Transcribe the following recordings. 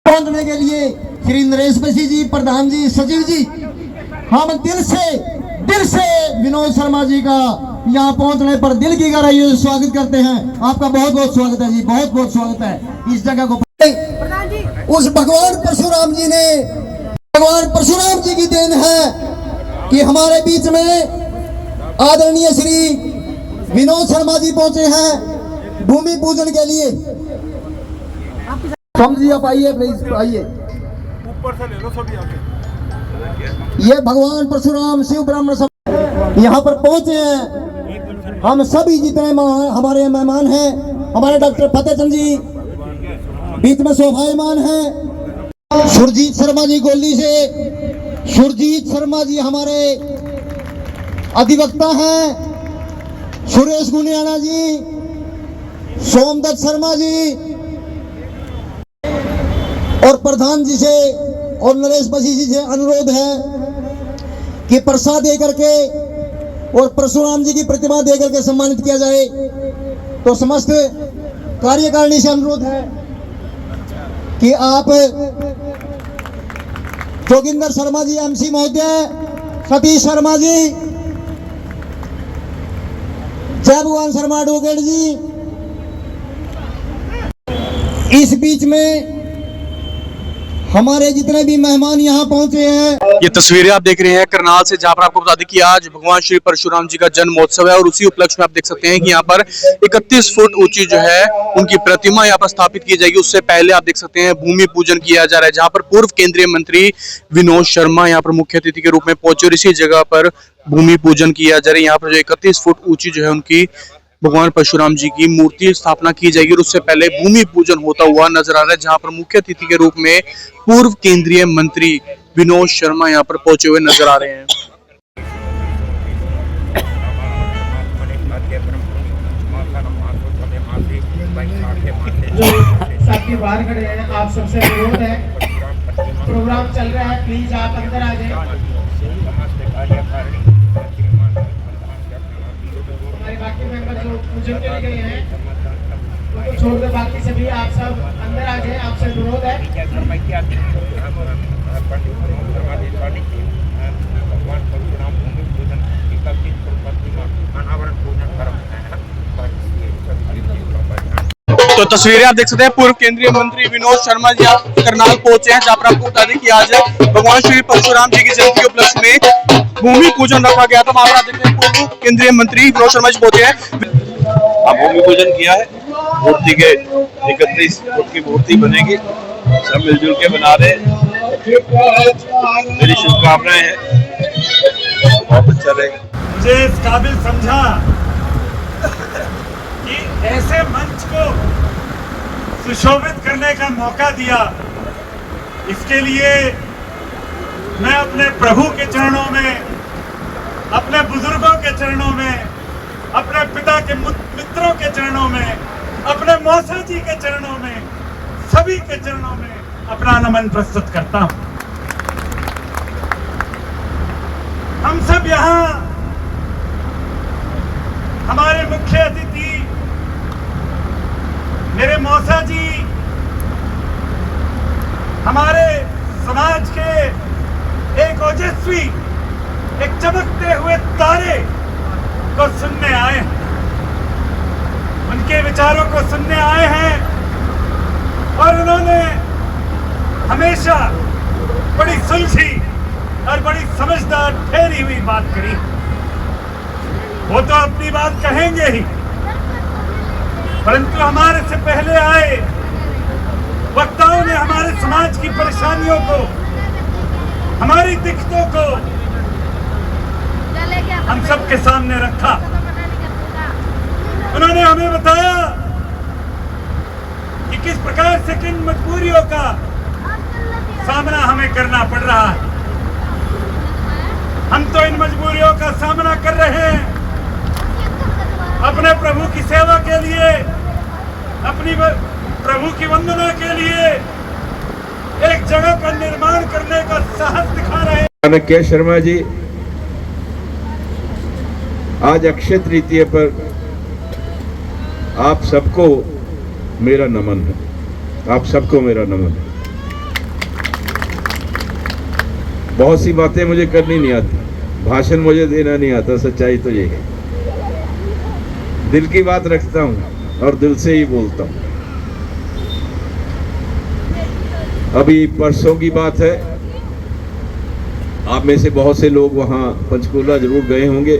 पहुंचने के लिए श्री नरेश बसी जी, प्रधान जी, सचिव जी, हम दिल से विनोद शर्मा जी का यहाँ पहुंचने पर दिल की गहराई से स्वागत करते हैं। आपका बहुत बहुत स्वागत है जी, बहुत बहुत स्वागत है इस जगह को। उस भगवान परशुराम जी की देन है कि हमारे बीच में आदरणीय श्री विनोद शर्मा जी पहुंचे हैं भूमि पूजन के लिए। समझिए, आप आइए, प्लीज आइए। ऊपर से ले लो सभी आगे। ये भगवान परशुराम शिव ब्राह्मण सब यहाँ पर पहुंचे हैं। हम सभी जितने हमारे मेहमान हैं, हमारे डॉक्टर फतेहचंद जी बीच में शोभायमान हैं। सुरजीत शर्मा जी गोली से, सुरजीत शर्मा जी हमारे अधिवक्ता हैं। सुरेश गुनियाना जी, सोमदत्त शर्मा जी और प्रधान जी से और नरेश बसी जी से अनुरोध है कि प्रसाद दे करके और परशुराम जी की प्रतिमा दे करके सम्मानित किया जाए। तो समस्त कार्यकारिणी से अनुरोध है कि आप जोगिंदर शर्मा जी, एमसी महोदय, सतीश शर्मा जी, जय भगवान शर्मा एडवोकेट जी, इस बीच में हमारे जितने भी मेहमान यहाँ पहुंचे हैं। ये तस्वीरें आप देख रहे हैं करनाल से, जहाँ पर आपको बता दें कि आज भगवान श्री परशुराम जी का जन्म महोत्सव है और उसी उपलक्ष्य में आप देख सकते हैं कि यहाँ पर 31 फुट ऊंची जो है उनकी प्रतिमा यहाँ पर स्थापित की जाएगी। उससे पहले आप देख सकते हैं भूमि पूजन किया जा रहा है, जहाँ पर पूर्व केंद्रीय मंत्री विनोद शर्मा यहाँ पर मुख्य अतिथि के रूप में पहुंचे और इसी जगह पर भूमि पूजन किया जा रहा है। यहाँ पर जो 31 फुट ऊंची जो है उनकी भगवान परशुराम जी की मूर्ति स्थापना की जाएगी और उससे पहले भूमि पूजन होता हुआ नजर आ रहा है, जहां पर मुख्य अतिथि के रूप में पूर्व केंद्रीय मंत्री विनोद शर्मा यहां पर पहुंचे हुए नजर आ रहे हैं। साथी बाहर खड़े हैं, आप सबसे अनुरोध है, प्रोग्राम चल रहा है, प्लीज आप अंदर आ जाए। बाकी मेंबर जो पूजन के लिए गए हैं उनको छोड़कर बाकी सभी आप सब अंदर आ जाए, आपसे अनुरोध है। तो तस्वीरें आप देख सकते हैं, पूर्व केंद्रीय मंत्री विनोद शर्मा जी आप करनाल पहुंचे हैं, जहां पर आपको बता दें कि आज भगवान श्री परशुराम जी की जयंती के उपलक्ष्य में भूमि पूजन रखा गया था। वहां पर आप देखते हैं पूर्व केंद्रीय मंत्री विनोद शर्मा जी पहुंचे हैं। भूमि पूजन किया है, मूर्ति के 31 फुट की मूर्ति बनेगी, सब मिलजुल के बना रहे हैं। मेरी शुभकामनाएं हैं, बहुत अच्छा रहेगा। मुझे इस काबिल समझा कि ऐसे मंच को सुशोभित करने का मौका दिया, इसके लिए मैं अपने प्रभु के चरणों में, अपने बुजुर्गों के चरणों में, अपने पिता के मित्रों के चरणों में, अपने मौसा जी के चरणों में, सभी के चरणों में अपना नमन प्रस्तुत करता हूं। हम सब यहाँ हमारे मुख्य अतिथि मेरे मौसा जी, हमारे समाज के एक ओजस्वी, एक चमकते हुए तारे को सुनने आए हैं, उनके विचारों को सुनने आए हैं और उन्होंने हमेशा बड़ी सुलझी और बड़ी समझदार ठहरी हुई बात करी। वो तो अपनी बात कहेंगे ही, परंतु हमारे से पहले आए वक्ताओं ने हमारे समाज की परेशानियों को, हमारी दिक्कतों को हम सबके सामने रखा। उन्होंने हमें बताया कि किस प्रकार से किन मजबूरियों का सामना हमें करना पड़ रहा है। हम तो इन मजबूरियों का सामना कर रहे हैं अपने प्रभु की सेवा के लिए, अपनी प्रभु की वंदना के लिए, एक जगह का निर्माण करने का साहस दिखा रहे हैं। के शर्मा जी, आज अक्षय तृतीया पर आप सबको मेरा नमन है, आप सबको मेरा नमन है। बहुत सी बातें मुझे करनी नहीं आती, भाषण मुझे देना नहीं आता, सच्चाई तो ये है। दिल की बात रखता हूँ और दिल से ही बोलता हूँ। अभी परसों की बात है, आप में से बहुत से लोग वहाँ पंचकूला जरूर गए होंगे।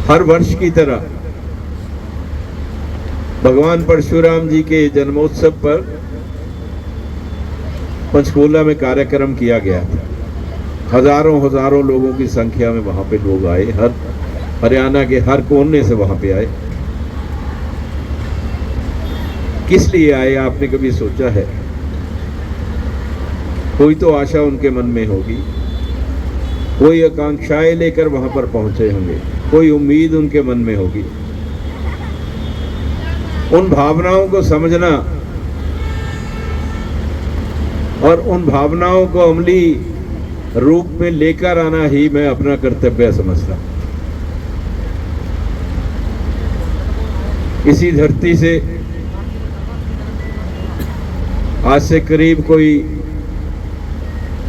हर वर्ष की तरह भगवान परशुराम जी के जन्मोत्सव पर पंचकूला में कार्यक्रम किया गया था। हजारों लोगों की संख्या में वहां पे लोग आए, हर हरियाणा के हर कोने से वहां पे आए। किस लिए आए, आपने कभी सोचा है? कोई तो आशा उनके मन में होगी, कोई आकांक्षाएं लेकर वहां पर पहुंचे होंगे, कोई उम्मीद उनके मन में होगी। उन भावनाओं को समझना और उन भावनाओं को अमली रूप में लेकर आना ही मैं अपना कर्तव्य समझता हूं। इसी धरती से आज से करीब कोई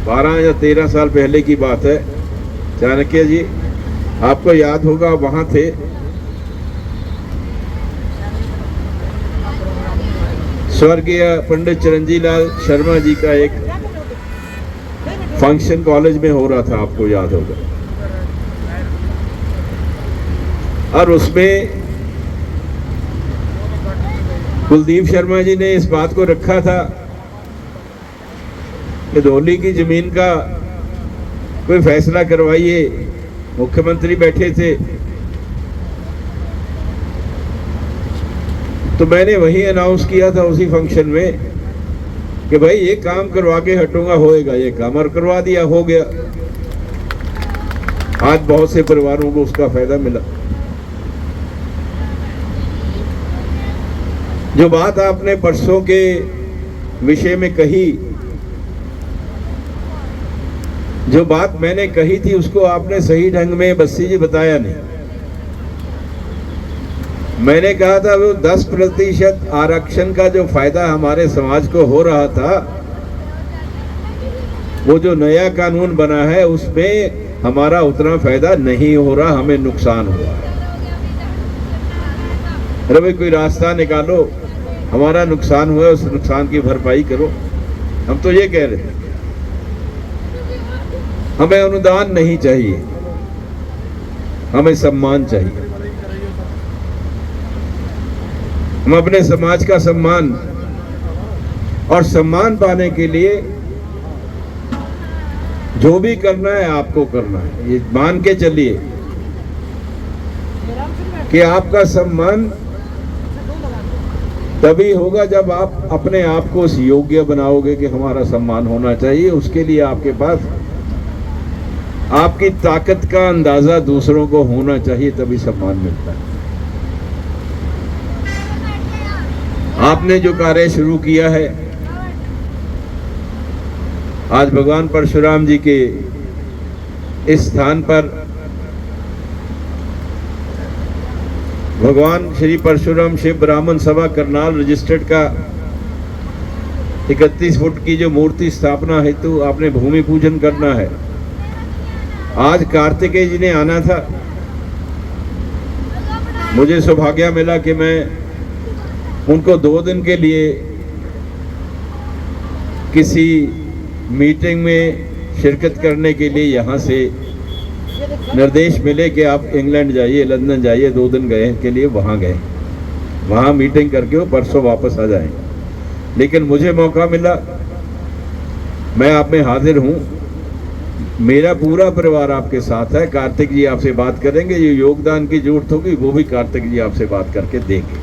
12 या 13 साल पहले की बात है। चाणक्य जी, आपको याद होगा, वहां थे। स्वर्गीय पंडित चिरंजीव लाल शर्मा जी का एक फंक्शन कॉलेज में हो रहा था, आपको याद होगा। और उसमें कुलदीप शर्मा जी ने इस बात को रखा था कि धौली की जमीन का कोई फैसला करवाइए। मुख्यमंत्री बैठे थे, तो मैंने वही अनाउंस किया था उसी फंक्शन में कि भाई ये काम करवा के हटूंगा, होएगा ये काम, और करवा दिया, हो गया। आज बहुत से परिवारों को उसका फायदा मिला। जो बात आपने परसों के विषय में कही, जो बात मैंने कही थी, उसको आपने सही ढंग में बस्सी जी बताया नहीं। मैंने कहा था वो 10% आरक्षण का जो फायदा हमारे समाज को हो रहा था, वो जो नया कानून बना है उसमें हमारा उतना फायदा नहीं हो रहा, हमें नुकसान हो रहा है। अरे भाई कोई रास्ता निकालो, हमारा नुकसान हुआ है, उस नुकसान की भरपाई करो। हम तो ये कह रहे थे, हमें अनुदान नहीं चाहिए, हमें सम्मान चाहिए। हम अपने समाज का सम्मान, और सम्मान पाने के लिए जो भी करना है आपको करना है। ये मान के चलिए कि आपका सम्मान तभी होगा जब आप अपने आप को उस योग्य बनाओगे कि हमारा सम्मान होना चाहिए। उसके लिए आपके पास आपकी ताकत का अंदाजा दूसरों को होना चाहिए, तभी सम्मान मिलता है। आपने जो कार्य शुरू किया है, आज भगवान परशुराम जी के इस स्थान पर भगवान श्री परशुराम शिव ब्राह्मण सभा करनाल रजिस्टर्ड का 31 फुट की जो मूर्ति स्थापना हेतु आपने भूमि पूजन करना है। आज कार्तिकेय जी ने आना था, मुझे सौभाग्य मिला कि मैं उनको 2 दिन के लिए किसी मीटिंग में शिरकत करने के लिए यहाँ से निर्देश मिले कि आप इंग्लैंड जाइए, लंदन जाइए। 2 दिन गए के लिए वहाँ गए, वहाँ मीटिंग करके वो परसों वापस आ जाएंगे। लेकिन मुझे मौका मिला, मैं आप में हाजिर हूँ। मेरा पूरा परिवार आपके साथ है। कार्तिक जी आपसे बात करेंगे, ये योगदान की जरूरत होगी वो भी कार्तिक जी आपसे बात करके देंगे।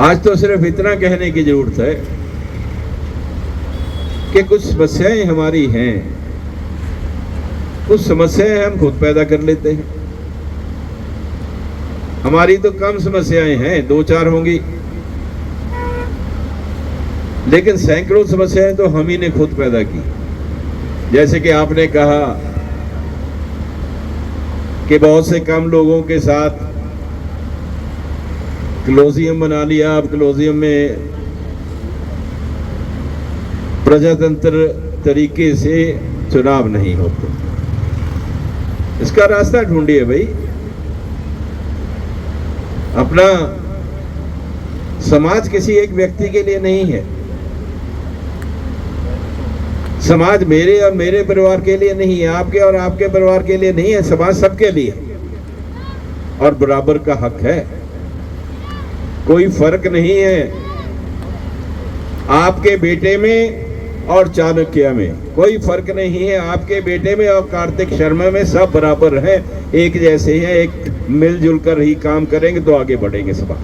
आज तो सिर्फ इतना कहने की जरूरत है कि कुछ समस्याएं हमारी हैं, कुछ समस्याएं हम खुद पैदा कर लेते हैं। हमारी तो कम समस्याएं हैं, 2-4 होंगी, लेकिन सैकड़ों समस्याएं तो हम ही ने खुद पैदा की। जैसे कि आपने कहा कि बहुत से कम लोगों के साथ क्लोजियम बना लिया, अब क्लोजियम में प्रजातंत्र तरीके से चुनाव नहीं होते। इसका रास्ता ढूंढिए भाई। अपना समाज किसी एक व्यक्ति के लिए नहीं है, समाज मेरे और मेरे परिवार के लिए नहीं है, आपके और आपके परिवार के लिए नहीं है, समाज सबके लिए और बराबर का हक है। कोई फर्क नहीं है आपके बेटे में और चाणक्य में, कोई फर्क नहीं है आपके बेटे में और कार्तिक शर्मा में, सब बराबर हैं, एक जैसे हैं। एक मिलजुल कर ही काम करेंगे तो आगे बढ़ेंगे सब।